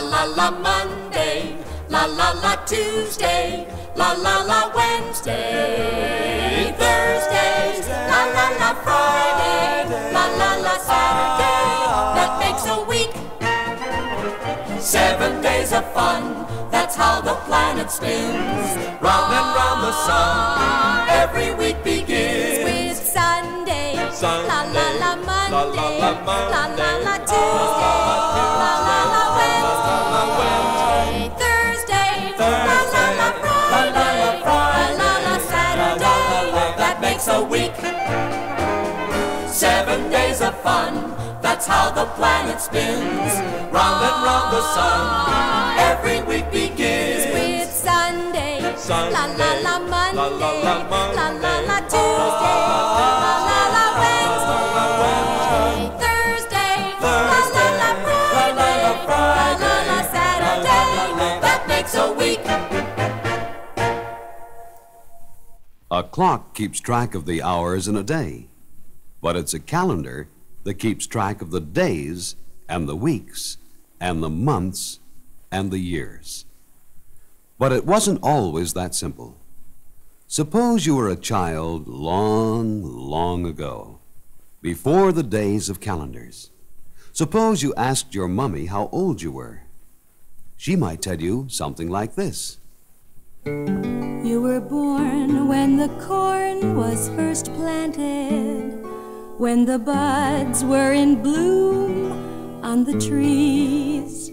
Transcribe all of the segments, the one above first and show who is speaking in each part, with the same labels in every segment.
Speaker 1: la la Monday, la la la Tuesday, la la la Wednesday, Thursday, la la la Friday, la la la Saturday. That makes a week. 7 days of fun, that's how the planet spins. Round and round the sun, every week begins
Speaker 2: with Sunday,
Speaker 1: Sunday,
Speaker 2: la la la Monday,
Speaker 1: la la la Monday,
Speaker 2: la la la Tuesday, la la la Wednesday, Thursday, la la la Friday, la la la Saturday.
Speaker 1: That makes a week. 7 days of fun, that's how the planet spins. Round and round the sun, every week begins
Speaker 2: with Sunday,
Speaker 1: Sunday,
Speaker 2: la la la Monday,
Speaker 1: la la la Monday,
Speaker 2: la la Tuesday, la la la Wednesday, Thursday, la la la Friday, la la Saturday.
Speaker 1: That makes a week.
Speaker 3: A clock keeps track of the hours in a day, but it's a calendar that keeps track of the days and the weeks and the months and the years. But it wasn't always that simple. Suppose you were a child long, long ago, before the days of calendars. Suppose you asked your mummy how old you were. She might tell you something like this.
Speaker 2: You were born when the corn was first planted, when the buds were in bloom on the trees,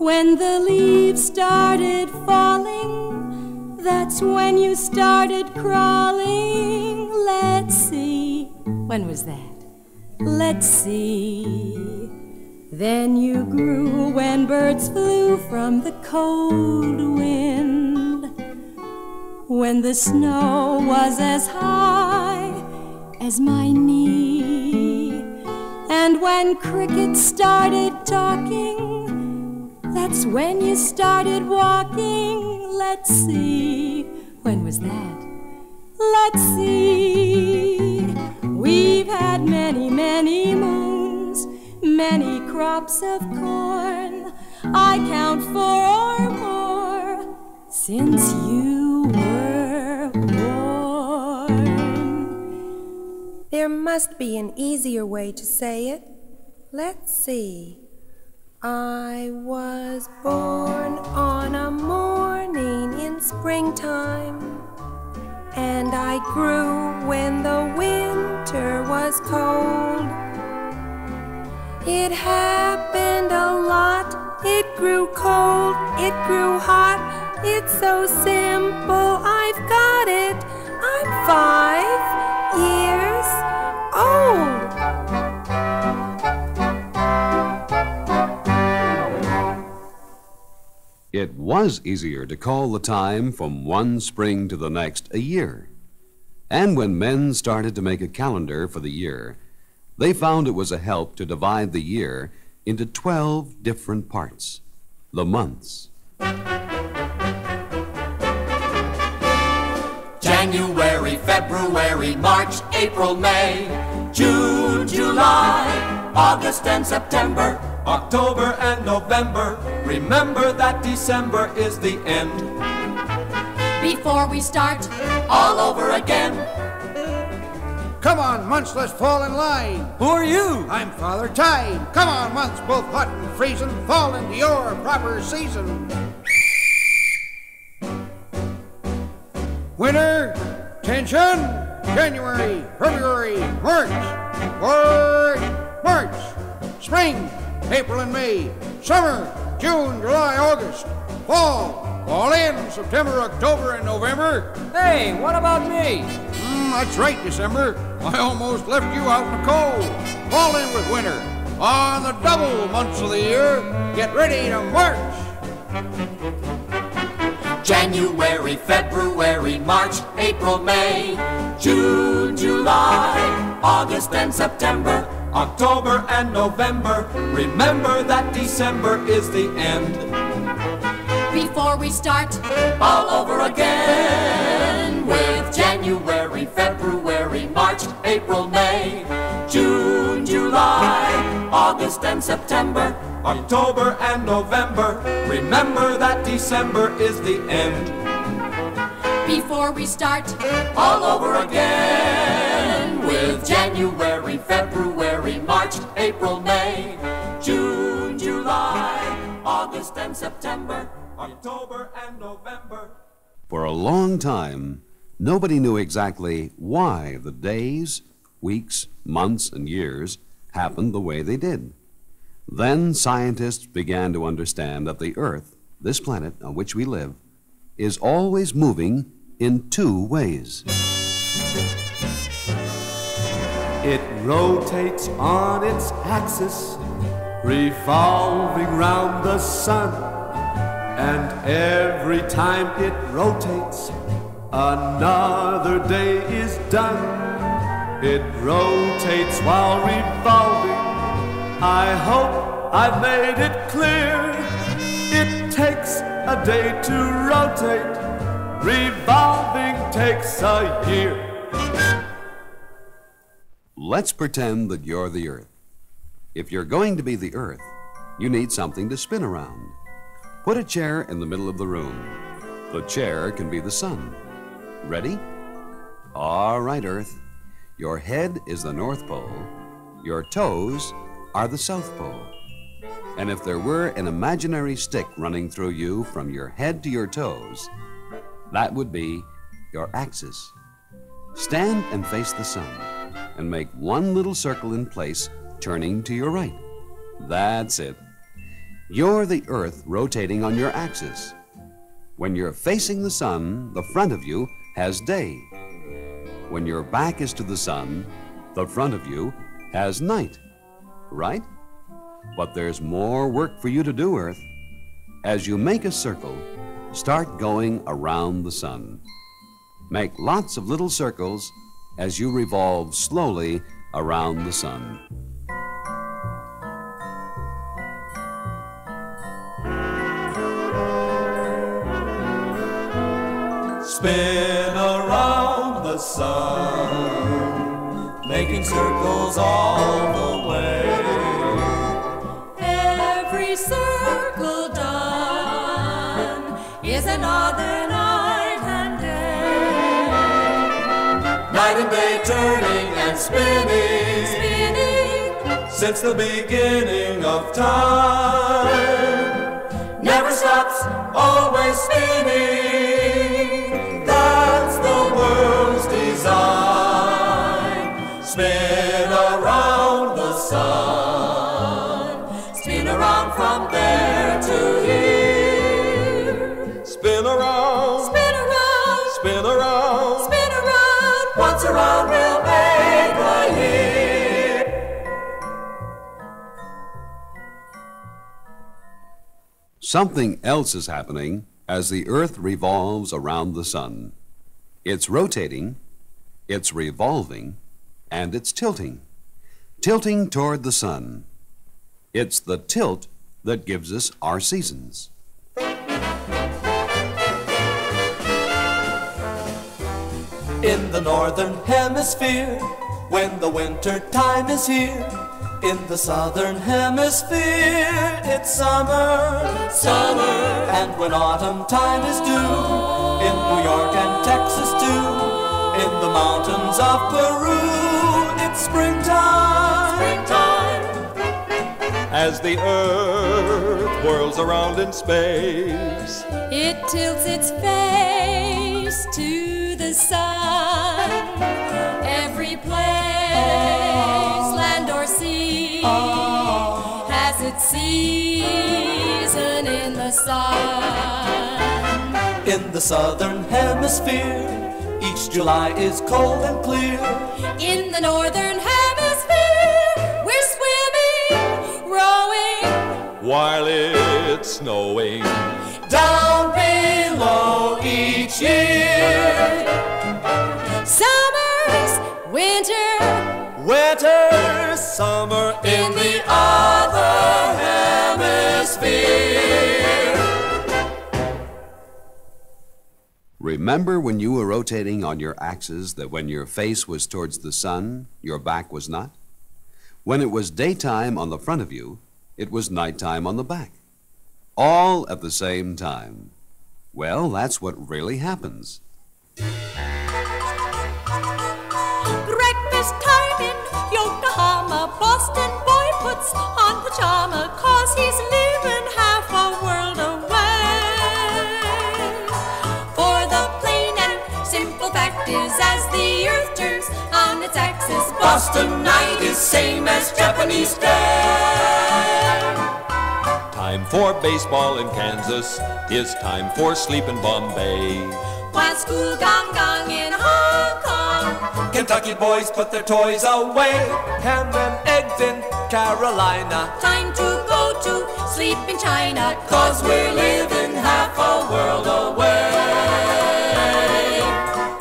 Speaker 2: when the leaves started falling, that's when you started crawling. Let's see, when was that? Let's see. Then you grew when birds flew from the cold wind, when the snow was as high as my knee, and when crickets started talking, that's when you started walking. Let's see, when was that? Let's see. We've had many, many moons, many crops of corn, I count 4 or more, since you were born.
Speaker 4: There must be an easier way to say it. Let's see. I was born on a morning in springtime, and I grew when the winter was cold. It happened a lot. It grew cold, it grew hot. It's so simple, I've got it. I'm 5 years old.
Speaker 3: It was easier to call the time from one spring to the next a year. And when men started to make a calendar for the year, they found it was a help to divide the year into 12 different parts, the months.
Speaker 1: January, February, March, April, May, June, July, August and September, October and November. Remember that December is the end.
Speaker 2: Before we start
Speaker 1: All over again.
Speaker 5: Come on, months, let's fall in line.
Speaker 1: Who are you?
Speaker 5: I'm Father Time. Come on, months, both hot and freezing, fall into your proper season. Winter, tension, January, February, March, March, spring, April and May, summer, June, July, August, fall in September, October, and November.
Speaker 6: Hey, what about me?
Speaker 5: That's right, December. I almost left you out in the cold. Fall in with winter. On the double months of the year, get ready to march.
Speaker 1: January, February, March, April, May, June, July, August and September, October and November. Remember that December is the end.
Speaker 2: before we start
Speaker 1: All over again with January, February, March, April, May, June, July, August and September,
Speaker 7: October and November. Remember that December is the end.
Speaker 2: Before we start
Speaker 7: All over again with January, February, March, April, May, June, July, August and September, October and November.
Speaker 3: For a long time, nobody knew exactly why the days, weeks, months, and years happened the way they did. Then scientists began to understand that the Earth, this planet on which we live, is always moving in two ways.
Speaker 8: It rotates on its axis, revolving round the sun. And every time it rotates, another day is done. It rotates while revolving. I hope I've made it clear. It takes a day to rotate. Revolving takes a year.
Speaker 3: Let's pretend that you're the Earth. If you're going to be the Earth, you need something to spin around. Put a chair in the middle of the room. The chair can be the sun. Ready? All right, Earth. Your head is the North Pole. Your toes are the South Pole. And if there were an imaginary stick running through you from your head to your toes, that would be your axis. Stand and face the sun and make one little circle in place, turning to your right. That's it. You're the Earth rotating on your axis. When you're facing the sun, the front of you has day. When your back is to the sun, the front of you has night. Right? But there's more work for you to do, Earth. As you make a circle, start going around the sun. Make lots of little circles as you revolve slowly around the sun.
Speaker 7: Spin around the sun, making circles all the way.
Speaker 2: every circle done is another night and day.
Speaker 7: Night and day turning and spinning, since the beginning of time. Never stops, always spinning. That's the world's design. Spin around the sun, spin around from there to here. Spin around, spin around, spin around, spin around. Once around we'll make a year.
Speaker 3: Something else is happening as the Earth revolves around the sun. It's rotating, it's revolving, and it's tilting. Tilting toward the sun. It's the tilt that gives us our seasons.
Speaker 7: In the northern hemisphere, when the winter time is here. In the southern hemisphere, it's summer, summer. And when autumn time is due, in New York and Texas too, in the mountains of Peru, it's springtime, springtime. As the earth whirls around in space,
Speaker 2: It tilts its face to the sun. Every place, land or sea, has its season in the sun.
Speaker 7: in the southern hemisphere, each July is cold and clear.
Speaker 2: In the northern hemisphere, we're swimming, rowing,
Speaker 7: While it's snowing down below each year.
Speaker 2: summers, winter,
Speaker 7: Winter, summer in the other hemisphere.
Speaker 3: Remember when you were rotating on your axis that when your face was towards the sun, your back was not? When it was daytime on the front of you, it was nighttime on the back. All at the same time. Well, that's what really happens.
Speaker 2: Breakfast time in Yokohama. Boston boy puts on pajama 'cause he's living half a world away. For the plain and simple fact is, as the earth turns on its axis, Boston night is same as Japanese day.
Speaker 9: Time for baseball in Kansas is time for sleep in Bombay.
Speaker 2: While school gong in Hong Kong,
Speaker 7: Kentucky boys put their toys away. Ham and eggs in Carolina.
Speaker 2: time to go to sleep in China, 'cause we're living half a world away.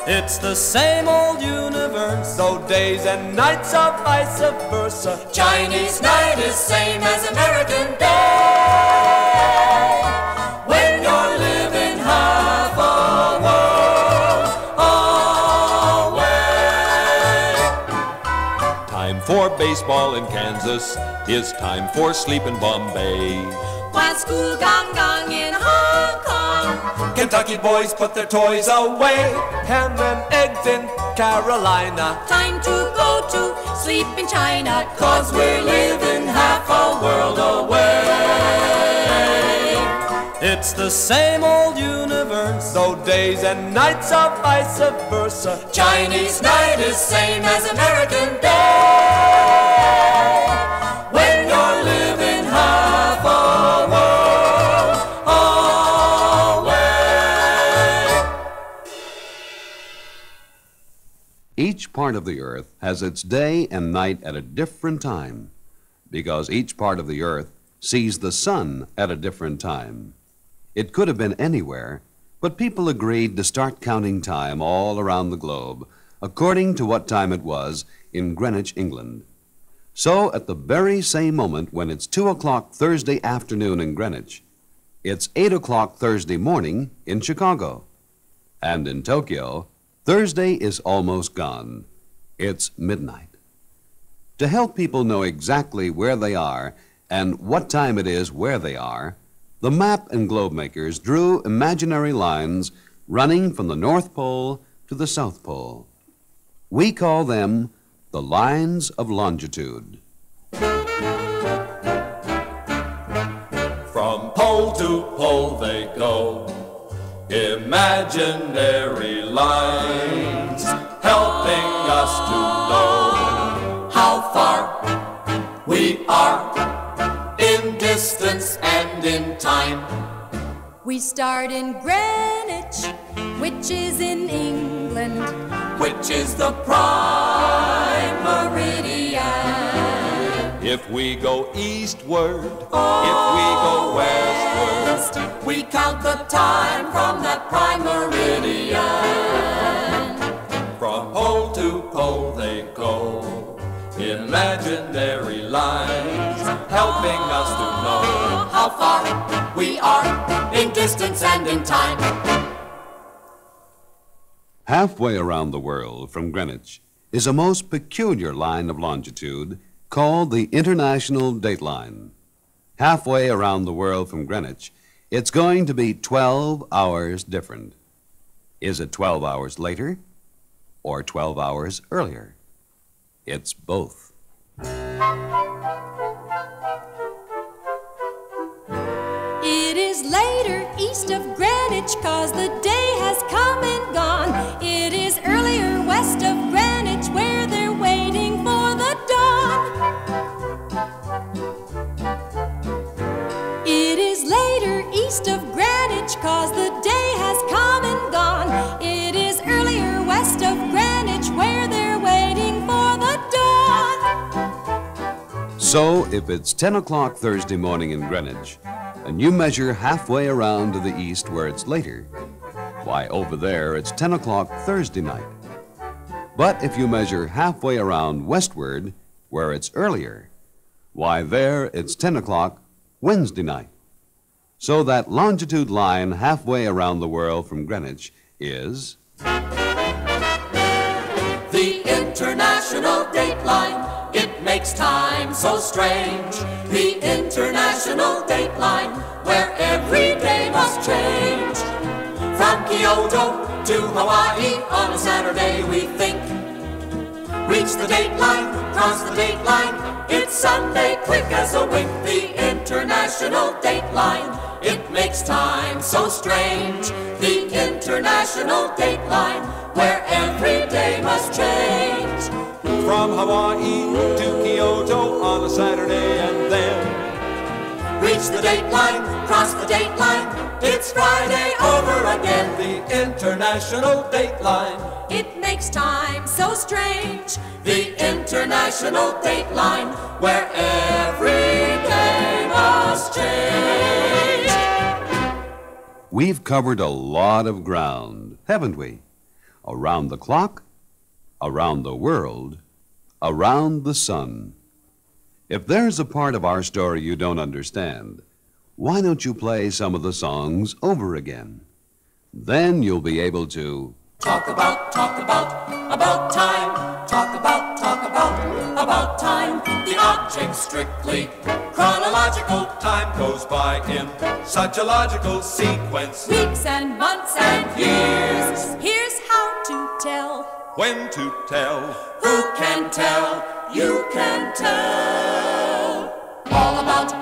Speaker 7: It's the same old universe, though days and nights are vice versa.
Speaker 2: Chinese night is same as American day. When you're living half a world away.
Speaker 9: Time for baseball in Kansas is time for sleep in Bombay.
Speaker 2: While school gong in Hong Kong,
Speaker 7: Kentucky boys put their toys away. Ham and eggs in Carolina.
Speaker 2: time to go to sleep in China, 'cause we're living half a world away.
Speaker 7: It's the same old universe, though days and nights are vice versa.
Speaker 2: Chinese night is same as American day. When you're living half a world away.
Speaker 3: Each part of the earth has its day and night at a different time, because each part of the earth sees the sun at a different time. It could have been anywhere, but people agreed to start counting time all around the globe according to what time it was in Greenwich, England. So at the very same moment when it's 2 o'clock Thursday afternoon in Greenwich, it's 8 o'clock Thursday morning in Chicago. And in Tokyo, Thursday is almost gone. It's midnight. To help people know exactly where they are and what time it is where they are, the map and globe makers drew imaginary lines running from the North Pole to the South Pole. We call them the lines of longitude.
Speaker 7: From pole to pole they go, imaginary lines, helping us to know
Speaker 2: How far
Speaker 7: we are in distance and in time.
Speaker 2: we start in Greenwich, which is in England,
Speaker 7: Which is the prime
Speaker 2: meridian.
Speaker 9: If we go eastward, if we go westward,
Speaker 2: We count the time from that prime meridian.
Speaker 7: From pole to pole they go, imaginary lines, helping us to know
Speaker 2: How far we are in distance and in time.
Speaker 3: Halfway around the world from Greenwich is a most peculiar line of longitude called the International Dateline. Halfway around the world from Greenwich, it's going to be 12 hours different. Is it 12 hours later or 12 hours earlier? It's both.
Speaker 2: It is later east of Greenwich, 'cause the day has come and gone. It is earlier west of Greenwich, where they're waiting for the dawn. It is later east of Greenwich, 'cause the day has come and gone. It is earlier west of Greenwich, where they're waiting for the dawn.
Speaker 3: So if it's 10 o'clock Thursday morning in Greenwich, and you measure halfway around to the east where it's later, why, over there it's 10 o'clock Thursday night. But if you measure halfway around westward where it's earlier, why, there it's 10 o'clock Wednesday night. So that longitude line halfway around the world from Greenwich is
Speaker 2: The International Dateline, it makes time
Speaker 1: time so strange. The international dateline, where every day must change. From Kyoto to Hawaii on a Saturday we think. Reach the dateline, cross the dateline, it's Sunday quick as a wink. The international dateline, it makes time so strange. The international dateline, where every day must change.
Speaker 9: From Hawaii to Kyoto on a Saturday and then
Speaker 1: reach the dateline, cross the dateline, it's Friday over again.
Speaker 7: The international dateline,
Speaker 2: It makes time so strange.
Speaker 1: The international dateline, where every day must change.
Speaker 3: We've covered a lot of ground, haven't we? Around the clock, around the world, around the sun. If there's a part of our story you don't understand, why don't you play some of the songs over again? Then you'll be able to
Speaker 1: Talk about time. Talk about time. The object strictly chronological.
Speaker 9: time goes by in such a logical sequence.
Speaker 2: Weeks and months and years. Here's how to tell.
Speaker 9: When to tell,
Speaker 1: Who can tell? You can tell. All about